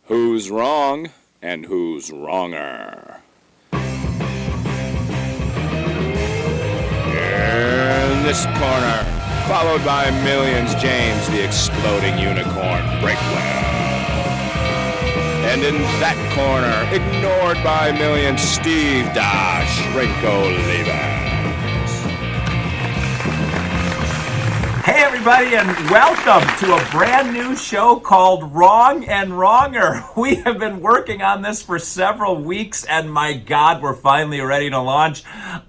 Who's wrong and who's wronger? In this corner, followed by millions, James the Exploding Unicorn Breakwell. And in that corner, ignored by millions, Steve Dash Rinko Lever. Hey everybody, and welcome to a brand new show called Wrong and Wronger. We have been working on this for several weeks, and my God, we're finally ready to launch.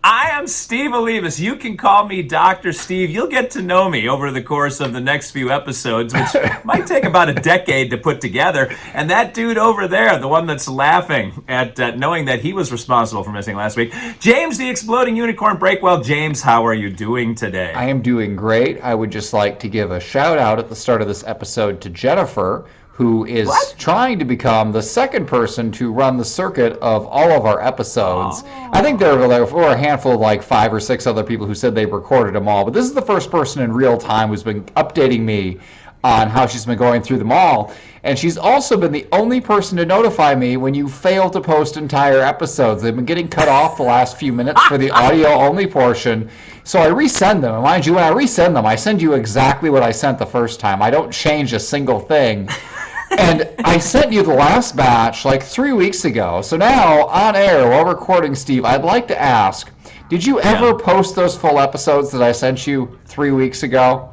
I am Steve Olivas. You can call me Dr. Steve. You'll get to know me over the course of the next few episodes, which might take about a decade to put together. And that dude over there, the one that's laughing at knowing that he was responsible for missing last week, James the Exploding Unicorn Breakwell. James, how are you doing today? I am doing great. I would just like to give a shout out at the start of this episode to Jennifer, who is trying to become the second person to run the circuit of all of our episodes. I think there were a handful of like 5 or 6 other people who said they've recorded them all, but this is the first person in real time who's been updating me on how she's been going through them all. And she's also been the only person to notify me when you fail to post entire episodes. They've been getting cut off the last few minutes for the audio-only portion. So I resend them. And mind you, when I resend them, I send you exactly what I sent the first time. I don't change a single thing. And I sent you the last batch like 3 weeks ago. So now, on air, while recording, Steve, I'd like to ask, did you ever post those full episodes that I sent you 3 weeks ago?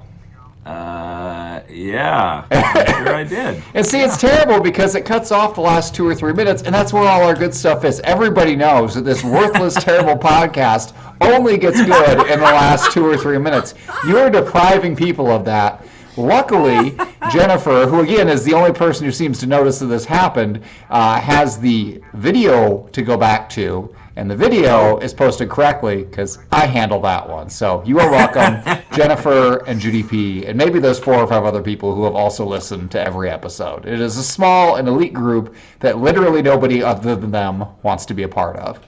Yeah, I'm sure I did. And see, it's terrible because it cuts off the last 2 or 3 minutes, and that's where all our good stuff is. Everybody knows that this worthless, terrible podcast only gets good in the last 2 or 3 minutes. You're depriving people of that. Luckily, Jennifer, who again is the only person who seems to notice that this happened, has the video to go back to, and the video is posted correctly because I handle that one. So you are welcome, Jennifer and Judy P, and maybe those 4 or 5 other people who have also listened to every episode. It is a small and elite group that literally nobody other than them wants to be a part of.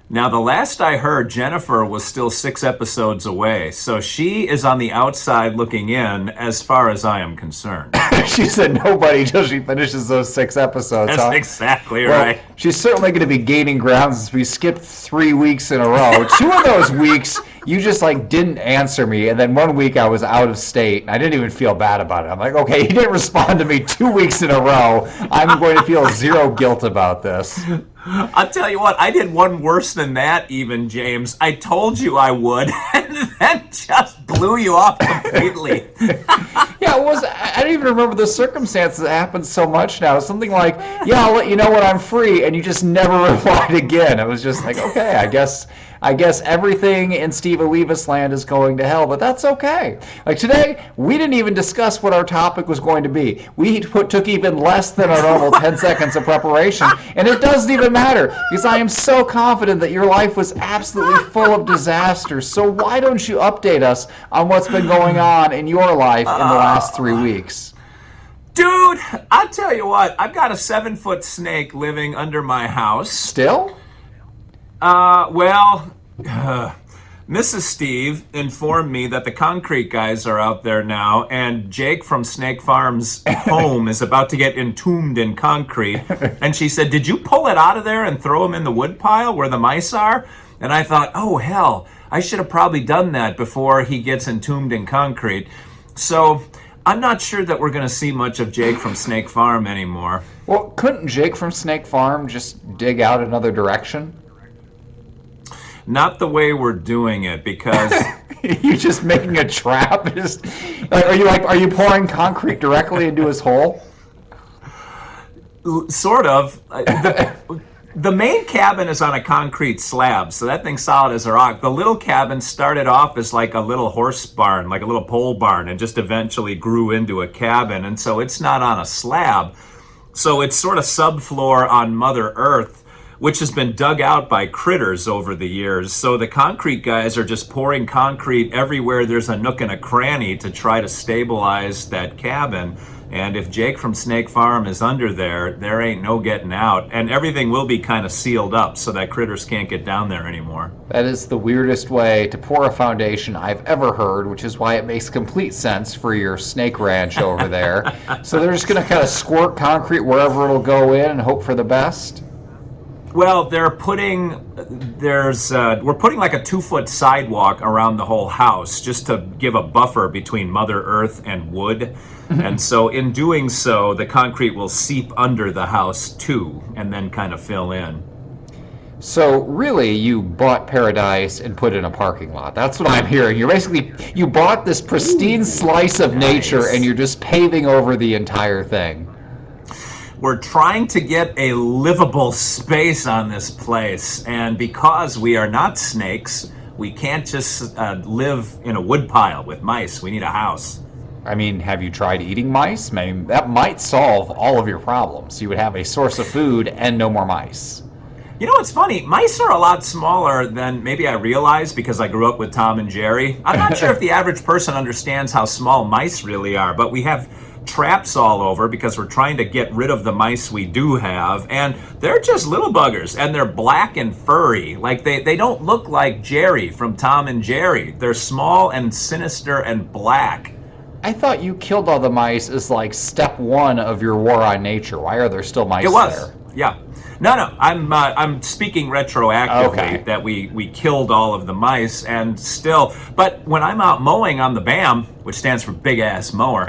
Now, the last I heard, Jennifer was still 6 episodes away, so she is on the outside looking in as far as I am concerned. She said nobody till she finishes those 6 episodes. That's exactly right. She's certainly going to be gaining ground since we skipped 3 weeks in a row. 2 of those weeks, you just like didn't answer me, and then 1 week I was out of state, and I didn't even feel bad about it. I'm like, okay, you didn't respond to me 2 weeks in a row. I'm going to feel zero guilt about this. I'll tell you what, I did one worse than that even, James. I told you I would, and then just blew you off completely. Yeah, I don't even remember the circumstances. It happens so much now. Something like, yeah, I'll let you know when I'm free, and you just never replied again. It was just like, okay, I guess everything in Steve Olivas land is going to hell, but that's okay. Like today, we didn't even discuss what our topic was going to be. We took even less than our normal 10 seconds of preparation, and it doesn't even matter because I am so confident that your life was absolutely full of disasters. So why don't you update us on what's been going on in your life in the last 3 weeks? Dude, I'll tell you what, I've got a 7-foot snake living under my house. Still? Mrs. Steve informed me that the concrete guys are out there now, and Jake from Snake Farm's home is about to get entombed in concrete. And she said, did you pull it out of there and throw him in the wood pile where the mice are? And I thought, oh, hell, I should have probably done that before he gets entombed in concrete. So I'm not sure that we're going to see much of Jake from Snake Farm anymore. Well, couldn't Jake from Snake Farm just dig out another direction? Not the way we're doing it, because you just making a trap. Are you pouring concrete directly into his hole? Sort of. The main cabin is on a concrete slab, so that thing's solid as a rock. The little cabin started off as like a little horse barn, like a little pole barn, and just eventually grew into a cabin, and so it's not on a slab. So it's sort of subfloor on Mother Earth, which has been dug out by critters over the years. So the concrete guys are just pouring concrete everywhere there's a nook and a cranny to try to stabilize that cabin. And if Jake from Snake Farm is under there ain't no getting out. And everything will be kind of sealed up so that critters can't get down there anymore. That is the weirdest way to pour a foundation I've ever heard, which is why it makes complete sense for your snake ranch over there. So they're just going to kind of squirt concrete wherever it'll go in and hope for the best? Well, we're putting like a 2-foot sidewalk around the whole house just to give a buffer between Mother Earth and wood. And so in doing so, the concrete will seep under the house too, and then kind of fill in. So really, you bought paradise and put it in a parking lot. That's what I'm hearing. You bought this pristine slice of nature and you're just paving over the entire thing. We're trying to get a livable space on this place, and because we are not snakes, we can't just live in a woodpile with mice. We need a house. I mean, have you tried eating mice? I mean, that might solve all of your problems. You would have a source of food and no more mice. You know what's funny? Mice are a lot smaller than maybe I realized because I grew up with Tom and Jerry. I'm not sure if the average person understands how small mice really are, but we have traps all over because we're trying to get rid of the mice we do have, and they're just little buggers, and they're black and furry. Like they don't look like Jerry from Tom and Jerry. They're small and sinister and black. I thought you killed all the mice as like step one of your war on nature. Why are there still mice there? It was, yeah. No, I'm speaking retroactively that we killed all of the mice and still, but when I'm out mowing on the BAM, which stands for big ass mower,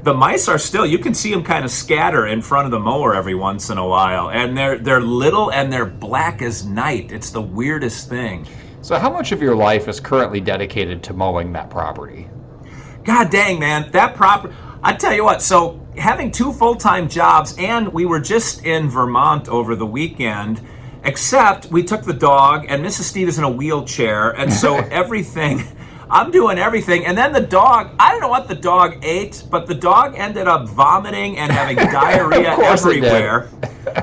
the mice are still, you can see them kind of scatter in front of the mower every once in a while, and they're little and they're black as night. It's the weirdest thing. So how much of your life is currently dedicated to mowing that property? God dang, man, that property, I tell you what, so having 2 full-time jobs, and we were just in Vermont over the weekend, except we took the dog, and Mrs. Steve is in a wheelchair, and so everything, I'm doing everything, and then the dog, I don't know what the dog ate, but the dog ended up vomiting and having diarrhea everywhere.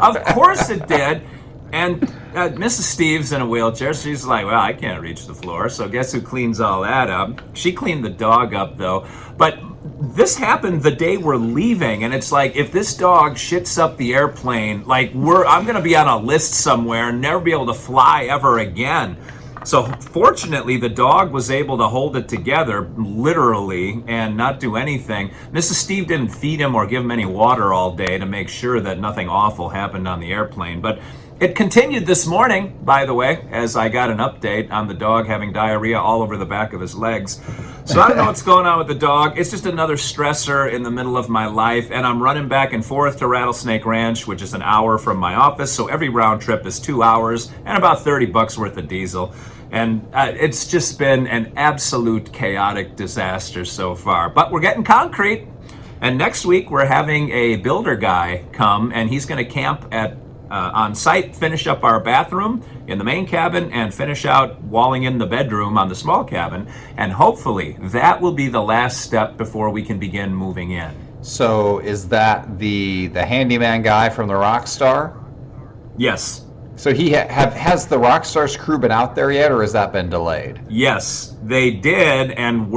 Of course it did. And Mrs. Steve's in a wheelchair. She's like, well, I can't reach the floor. So guess who cleans all that up? She cleaned the dog up, though. But this happened the day we're leaving. And it's like, if this dog shits up the airplane, like I'm going to be on a list somewhere and never be able to fly ever again. So fortunately, the dog was able to hold it together, literally, and not do anything. Mrs. Steve didn't feed him or give him any water all day to make sure that nothing awful happened on the airplane. But it continued this morning, by the way, as I got an update on the dog having diarrhea all over the back of his legs. So I don't know what's going on with the dog. It's just another stressor in the middle of my life, and I'm running back and forth to Rattlesnake Ranch, which is an hour from my office, so every round trip is 2 hours and about $30 worth of diesel. And it's just been an absolute chaotic disaster so far. But we're getting concrete, and next week we're having a builder guy come, and he's going to camp at on site, finish up our bathroom in the main cabin, and finish out walling in the bedroom on the small cabin. And hopefully that will be the last step before we can begin moving in. So is that the handyman guy from the Rockstar? Yes. So has the Rockstar's crew been out there yet, or has that been delayed? Yes, they did, and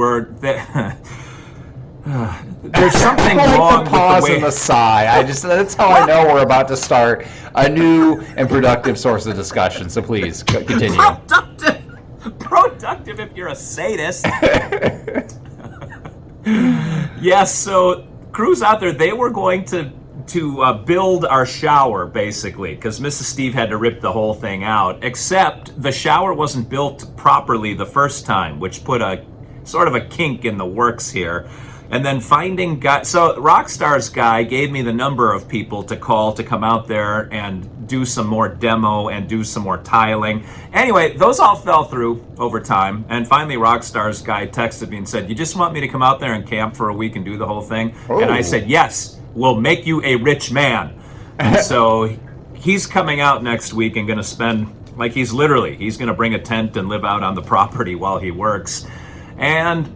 there's something wrong with the pause way... and the sigh. That's how I know we're about to start a new and productive source of discussion. So please continue. Productive if you're a sadist. Yes, so crews out there, they were going to build our shower, basically, because Mrs. Steve had to rip the whole thing out, except the shower wasn't built properly the first time, which put a sort of a kink in the works here. And then finding guys, so Rockstar's guy gave me the number of people to call to come out there and do some more demo and do some more tiling. Anyway, those all fell through over time. And finally, Rockstar's guy texted me and said, you just want me to come out there and camp for a week and do the whole thing? Oh. And I said, yes, we'll make you a rich man. And so he's coming out next week and going to spend, like he's going to bring a tent and live out on the property while he works. And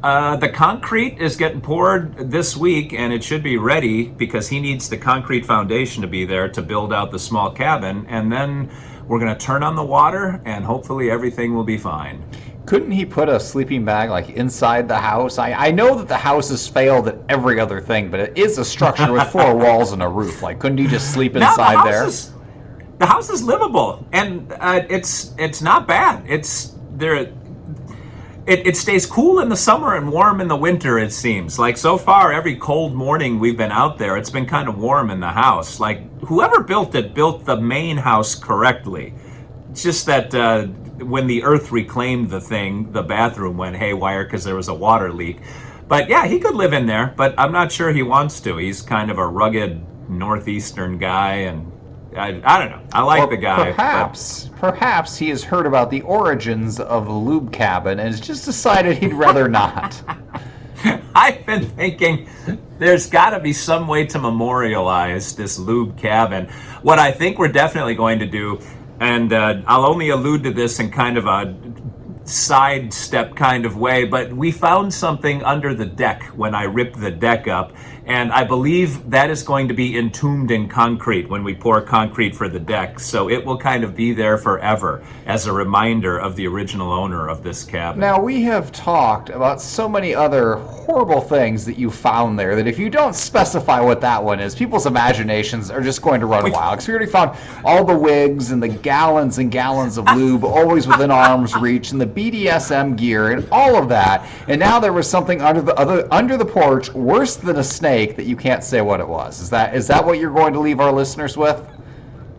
the concrete is getting poured this week, and it should be ready because he needs the concrete foundation to be there to build out the small cabin. And then we're going to turn on the water, and hopefully everything will be fine. couldn't he put a sleeping bag like inside the house? I know that the house has failed at every other thing, but it is a structure with 4 walls and a roof. Like, couldn't he just sleep inside there? The house is livable, and it's not bad. It stays cool in the summer and warm in the winter, it seems. Like, so far, every cold morning we've been out there, it's been kind of warm in the house. Like, whoever built it built the main house correctly. It's just that when the earth reclaimed the thing, the bathroom went haywire because there was a water leak. But yeah, he could live in there, but I'm not sure he wants to. He's kind of a rugged northeastern guy, and I don't know. I like the guy. Perhaps he has heard about the origins of the lube cabin and has just decided he'd rather not. I've been thinking there's got to be some way to memorialize this lube cabin. What I think we're definitely going to do, and I'll only allude to this in kind of a sidestep kind of way, but we found something under the deck when I ripped the deck up, and I believe that is going to be entombed in concrete when we pour concrete for the deck, so it will kind of be there forever as a reminder of the original owner of this cabin. Now, we have talked about so many other horrible things that you found there that if you don't specify what that one is, people's imaginations are just going to run wild. Because we already found all the wigs and the gallons and gallons of lube always within arm's reach, and the BDSM gear and all of that, and now there was something under the porch worse than a snake that you can't say what it was. Is that what you're going to leave our listeners with?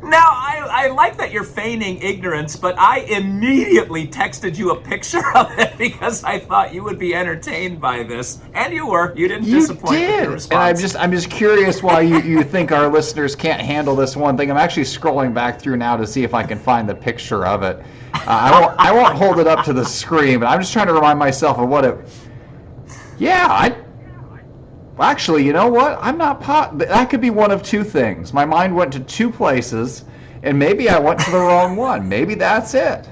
Now, I like that you're feigning ignorance, but I immediately texted you a picture of it because I thought you would be entertained by this, and you were. You didn't disappoint with your response. And I'm just curious why you think our listeners can't handle this one thing. I'm actually scrolling back through now to see if I can find the picture of it. I won't hold it up to the screen, but I'm just trying to remind myself of what it. Yeah, actually, you know what? I'm not that could be one of two things. My mind went to two places, and maybe I went to the wrong one. Maybe that's it.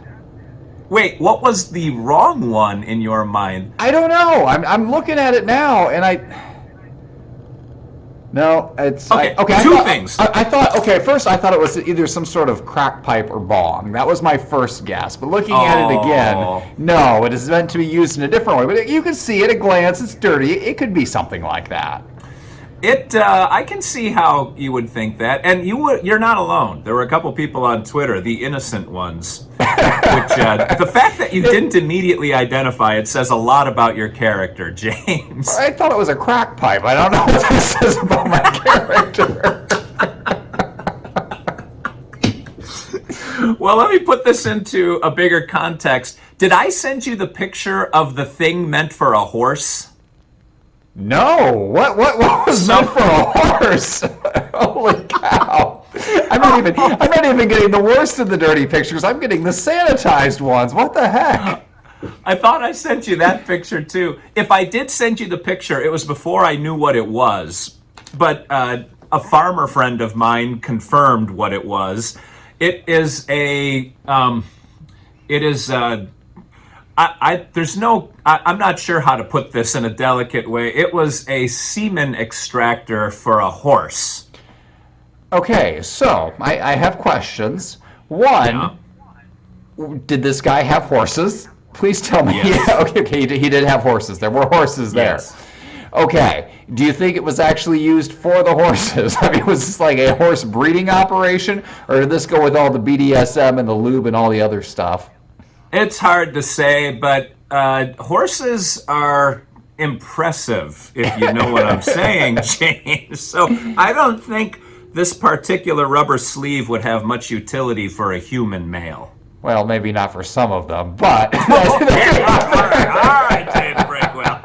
Wait, what was the wrong one in your mind? I don't know. I'm looking at it now, and No, it's... Okay, things. I thought, first I thought it was either some sort of crack pipe or bong. That was my first guess. But looking at it again, no, it is meant to be used in a different way. But you can see at a glance, it's dirty. It could be something like that. I can see how you would think that, and you're not alone. There were a couple people on Twitter, the innocent ones, which the fact that you didn't immediately identify it says a lot about your character, James. I thought it was a crack pipe. I don't know what that says about my character. Well, let me put this into a bigger context. Did I send you the picture of the thing meant for a horse? No, what was meant for a horse? Holy cow! I'm not even getting the worst of the dirty pictures. I'm getting the sanitized ones. What the heck? I thought I sent you that picture too. If I did send you the picture, it was before I knew what it was. But a farmer friend of mine confirmed what it was. It is I'm not sure how to put this in a delicate way. It was a semen extractor for a horse. Okay, so I have questions. One, did this guy have horses? Please tell me. Yes. Yeah, okay, he did have horses. There were horses there. Yes. Okay, do you think it was actually used for the horses? I mean, was this like a horse breeding operation, or did this go with all the BDSM and the lube and all the other stuff? It's hard to say, but horses are impressive, if you know what I'm saying, James. So I don't think this particular rubber sleeve would have much utility for a human male. Well, maybe not for some of them, but... all right, James Breakwell.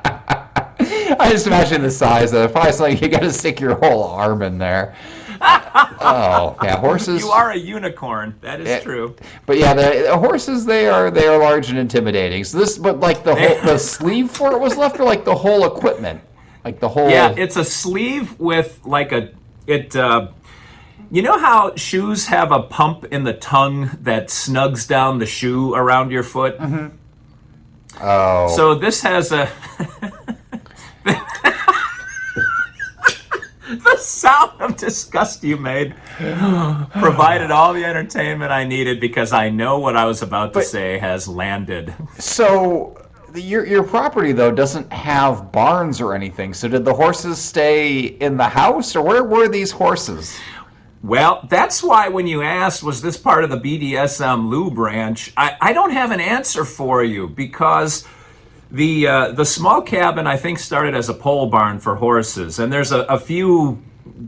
I just imagine the size of it. Probably something you got to stick your whole arm in there. Oh, yeah, horses. You are a unicorn. That is true. But yeah, the horses, they are large and intimidating. So but like the sleeve for it was left, or like the whole equipment, like the whole. Yeah, it's a sleeve with like you know how shoes have a pump in the tongue that snugs down the shoe around your foot? Mm-hmm. Oh. So this has a. The sound of disgust you made provided all the entertainment I needed because I know what I was about to say has landed. So your property though doesn't have barns or anything. So did the horses stay in the house, or where were these horses? Well, that's why when you asked, was this part of the BDSM lube ranch, I don't have an answer for you because the small cabin, I think, started as a pole barn for horses. And there's a few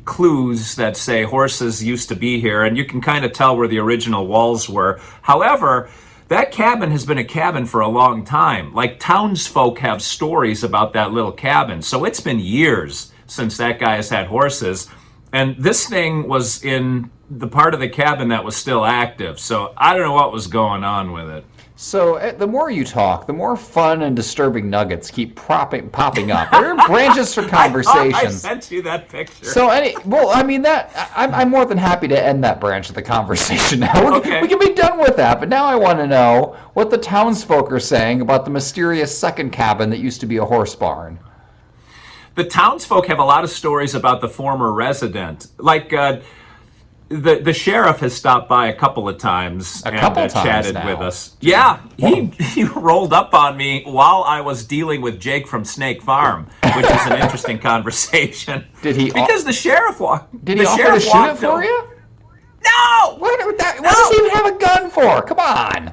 clues that say horses used to be here, and you can kind of tell where the original walls were. However, that cabin has been a cabin for a long time. Like, townsfolk have stories about that little cabin. So it's been years since that guy has had horses. And this thing was in the part of the cabin that was still active. So I don't know what was going on with it. So the more you talk, the more fun and disturbing nuggets keep popping up. There are branches for conversations. I sent you that picture. So, I'm more than happy to end that branch of the conversation now. Okay. We can be done with that, but now I want to know what the townsfolk are saying about the mysterious second cabin that used to be a horse barn. The townsfolk have a lot of stories about the former resident. Like, the sheriff has stopped by a couple of times and chatted with us. Yeah, he rolled up on me while I was dealing with Jake from Snake Farm, which is an interesting conversation. Did he? Because the sheriff walked. Did he offer to shoot it for you? No. What does he even have a gun for? Come on.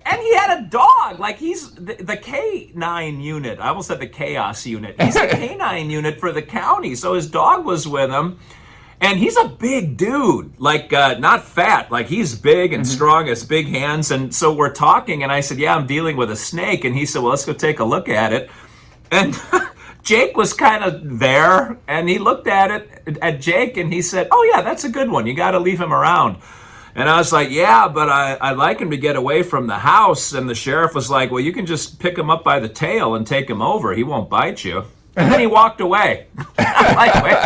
And he had a dog. Like, he's the K9 unit. I almost said the Chaos unit. He's the K9 unit for the county. So his dog was with him. And he's a big dude. Like, not fat. Like, he's big and strong, has big hands. And so we're talking. And I said, yeah, I'm dealing with a snake. And he said, well, let's go take a look at it. And Jake was kind of there. And he looked at Jake. And he said, oh, yeah, that's a good one. You got to leave him around. And I was like, yeah, but I'd like him to get away from the house. And the sheriff was like, well, you can just pick him up by the tail and take him over. He won't bite you. And then he walked away. I'm like, wait.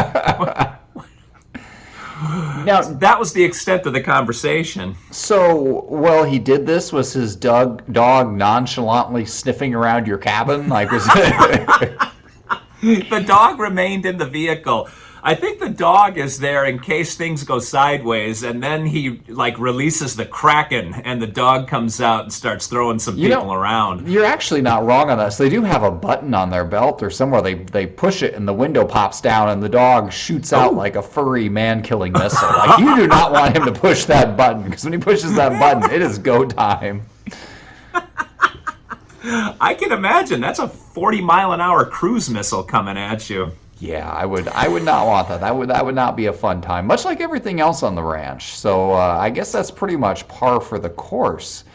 Now, that was the extent of the conversation. So, while he did this, was his dog nonchalantly sniffing around your cabin? Like, was it... The dog remained in the vehicle. I think the dog is there in case things go sideways, and then he releases the Kraken, and the dog comes out and starts throwing some people around. You're actually not wrong on this. They do have a button on their belt or somewhere. They push it, and the window pops down, and the dog shoots out like a furry man-killing missile. Like, you do not want him to push that button, because when he pushes that button, it is go time. I can imagine. That's a 40-mile-an-hour cruise missile coming at you. Yeah, I would not want that. That would not be a fun time. Much like everything else on the ranch. So I guess that's pretty much par for the course.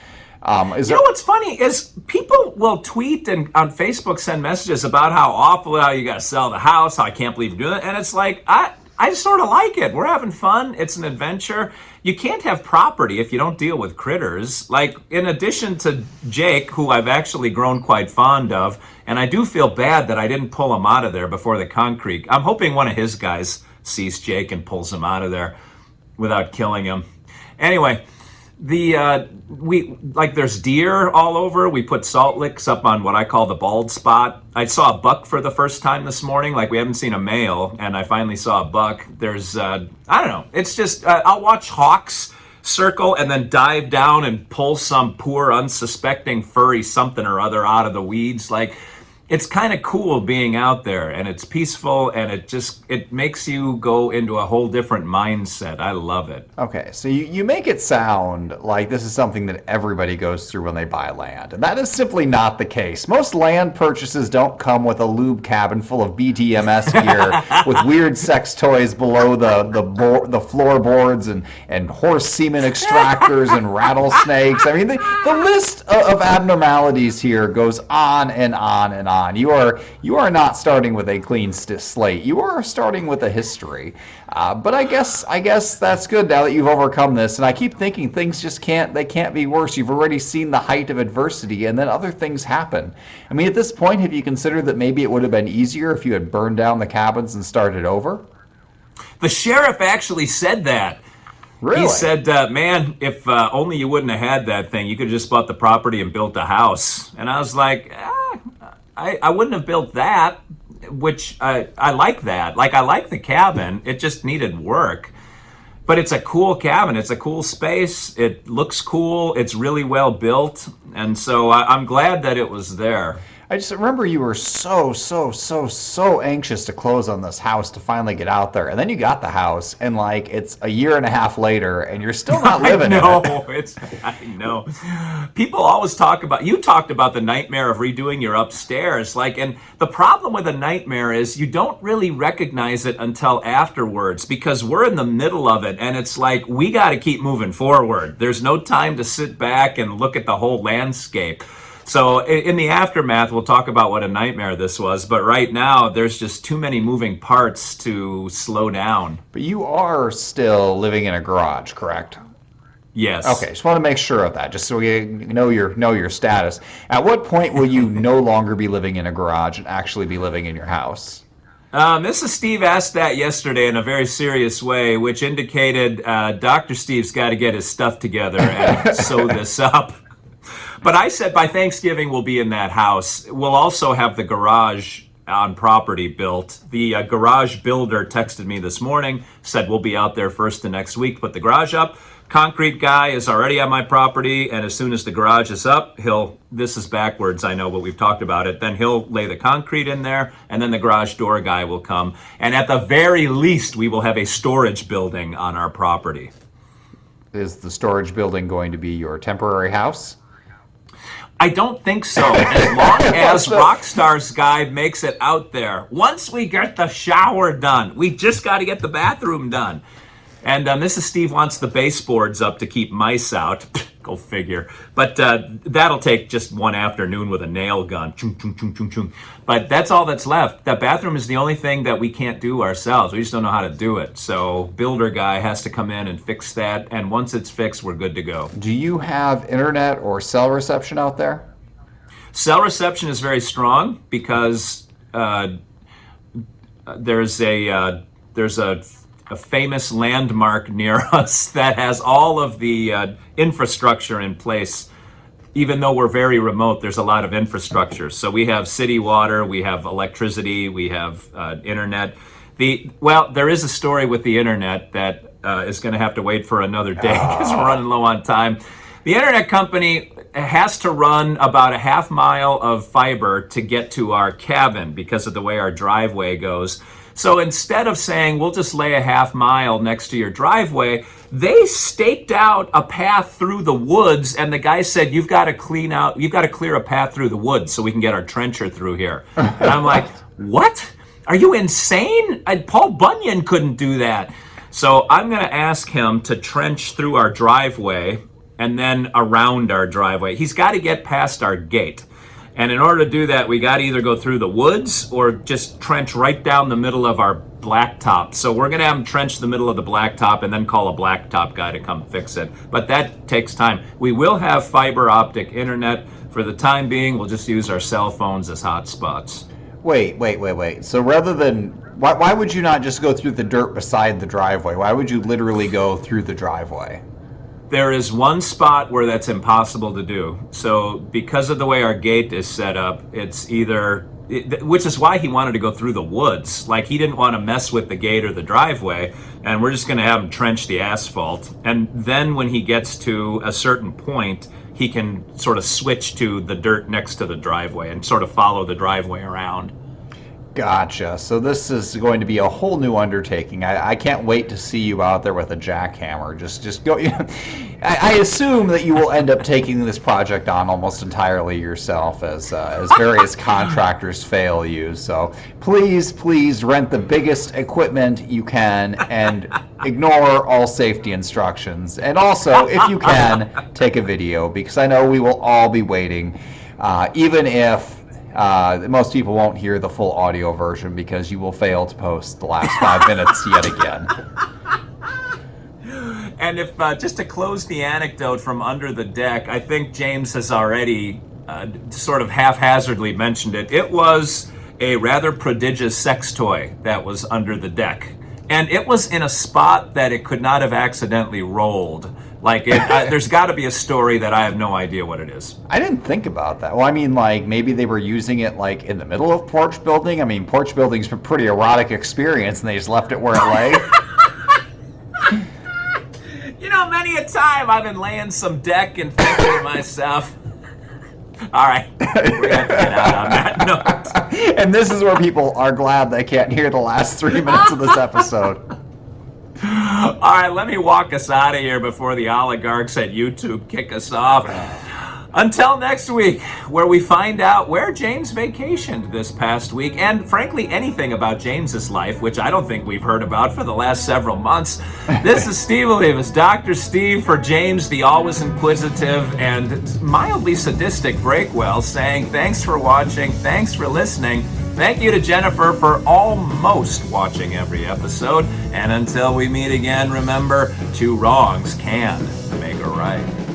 You know what's funny is people will tweet and on Facebook send messages about how awful, how you got to sell the house, how I can't believe you're doing it, and it's like I sort of like it. We're having fun. It's an adventure. You can't have property if you don't deal with critters. Like, in addition to Jake, who I've actually grown quite fond of, and I do feel bad that I didn't pull him out of there before the concrete. I'm hoping one of his guys sees Jake and pulls him out of there without killing him. Anyway, there's deer all over. We put salt licks up on what I call the bald spot. I saw a buck for the first time this morning. Like, we haven't seen a male, and I finally saw a buck. There's I don't know. It's just I'll watch hawks circle and then dive down and pull some poor unsuspecting furry something or other out of the weeds. Like, it's kind of cool being out there, and it's peaceful, and it makes you go into a whole different mindset. I love it. Okay, so you make it sound like this is something that everybody goes through when they buy land, and that is simply not the case. Most land purchases don't come with a lube cabin full of BTMS gear with weird sex toys below the floorboards and horse semen extractors and rattlesnakes. I mean, the list of abnormalities here goes on and on and on. You are not starting with a clean slate. You are starting with a history. But I guess that's good now that you've overcome this. And I keep thinking things just can't be worse. You've already seen the height of adversity, and then other things happen. I mean, at this point, have you considered that maybe it would have been easier if you had burned down the cabins and started over? The sheriff actually said that. Really? He said, man, if only you wouldn't have had that thing, you could have just bought the property and built a house. And I was like, I wouldn't have built that. which I like that. Like, I like the cabin. It just needed work. But it's a cool cabin. It's a cool space. It looks cool. It's really well built. And so I'm glad that it was there. I just remember you were so anxious to close on this house to finally get out there. And then you got the house, and like it's a year and a half later, and you're still not living in it. I know. People always talk about, you talked about the nightmare of redoing your upstairs. Like, and the problem with a nightmare is you don't really recognize it until afterwards, because we're in the middle of it, and it's like, we got to keep moving forward. There's no time to sit back and look at the whole landscape. So in the aftermath, we'll talk about what a nightmare this was. But right now, there's just too many moving parts to slow down. But you are still living in a garage, correct? Yes. Okay, just want to make sure of that, just so we know your status. At what point will you no longer be living in a garage and actually be living in your house? Mrs. Steve asked that yesterday in a very serious way, which indicated Dr. Steve's got to get his stuff together and sew this up. But I said by Thanksgiving we'll be in that house. We'll also have the garage on property built. The garage builder texted me this morning, said we'll be out there first the next week, put the garage up. Concrete guy is already on my property, and as soon as the garage is up, this is backwards, I know, but we've talked about it, then he'll lay the concrete in there, and then the garage door guy will come. And at the very least, we will have a storage building on our property. Is the storage building going to be your temporary house? I don't think so. As long as Rockstar's guy makes it out there. Once we get the shower done, we just got to get the bathroom done. And Mrs. Steve wants the baseboards up to keep mice out. Go figure. But that'll take just one afternoon with a nail gun. Chung, chung, chung, chung, chung. But that's all that's left. That bathroom is the only thing that we can't do ourselves. We just don't know how to do it. So builder guy has to come in and fix that. And once it's fixed, we're good to go. Do you have internet or cell reception out there? Cell reception is very strong because there's a famous landmark near us that has all of the infrastructure in place. Even though we're very remote, there's a lot of infrastructure. So we have city water, we have electricity, we have internet. There is a story with the internet that is going to have to wait for another day because we're running low on time. The internet company has to run about a half mile of fiber to get to our cabin because of the way our driveway goes. So instead of saying, we'll just lay a half mile next to your driveway, they staked out a path through the woods, and the guy said, you've got to clear a path through the woods so we can get our trencher through here. And I'm like, what? Are you insane? Paul Bunyan couldn't do that. So I'm going to ask him to trench through our driveway and then around our driveway. He's got to get past our gate. And in order to do that, we got to either go through the woods or just trench right down the middle of our blacktop. So we're going to have him trench the middle of the blacktop and then call a blacktop guy to come fix it. But that takes time. We will have fiber optic internet. For the time being, we'll just use our cell phones as hotspots. Wait. So rather than, why would you not just go through the dirt beside the driveway? Why would you literally go through the driveway? There is one spot where that's impossible to do. So because of the way our gate is set up, it's which is why he wanted to go through the woods. Like, he didn't want to mess with the gate or the driveway, and we're just going to have him trench the asphalt. And then when he gets to a certain point, he can sort of switch to the dirt next to the driveway and sort of follow the driveway around. Gotcha. So this is going to be a whole new undertaking. I can't wait to see you out there with a jackhammer. Just go. I assume that you will end up taking this project on almost entirely yourself, as various contractors fail you. So please rent the biggest equipment you can and ignore all safety instructions. And also, if you can, take a video, because I know we will all be waiting, even if most people won't hear the full audio version because you will fail to post the last 5 minutes yet again. And if just to close the anecdote from under the deck, I think James has already sort of haphazardly mentioned it. It was a rather prodigious sex toy that was under the deck. And it was in a spot that it could not have accidentally rolled. There's got to be a story that I have no idea what it is. I didn't think about that. Well, I mean, like, maybe they were using it, like, in the middle of Porch Building. I mean, Porch Building's a pretty erotic experience, and they just left it where it lay. Many a time I've been laying some deck and thinking to myself, all right, we're going to get out on that note. And this is where people are glad they can't hear the last 3 minutes of this episode. All right, let me walk us out of here before the oligarchs at YouTube kick us off. Until next week, where we find out where James vacationed this past week, and frankly, anything about James's life, which I don't think we've heard about for the last several months. This is Steve Olivas, Dr. Steve for James, the always inquisitive and mildly sadistic Breakwell, saying thanks for watching, thanks for listening. Thank you to Jennifer for almost watching every episode. And until we meet again, remember, 2 wrongs can make a right.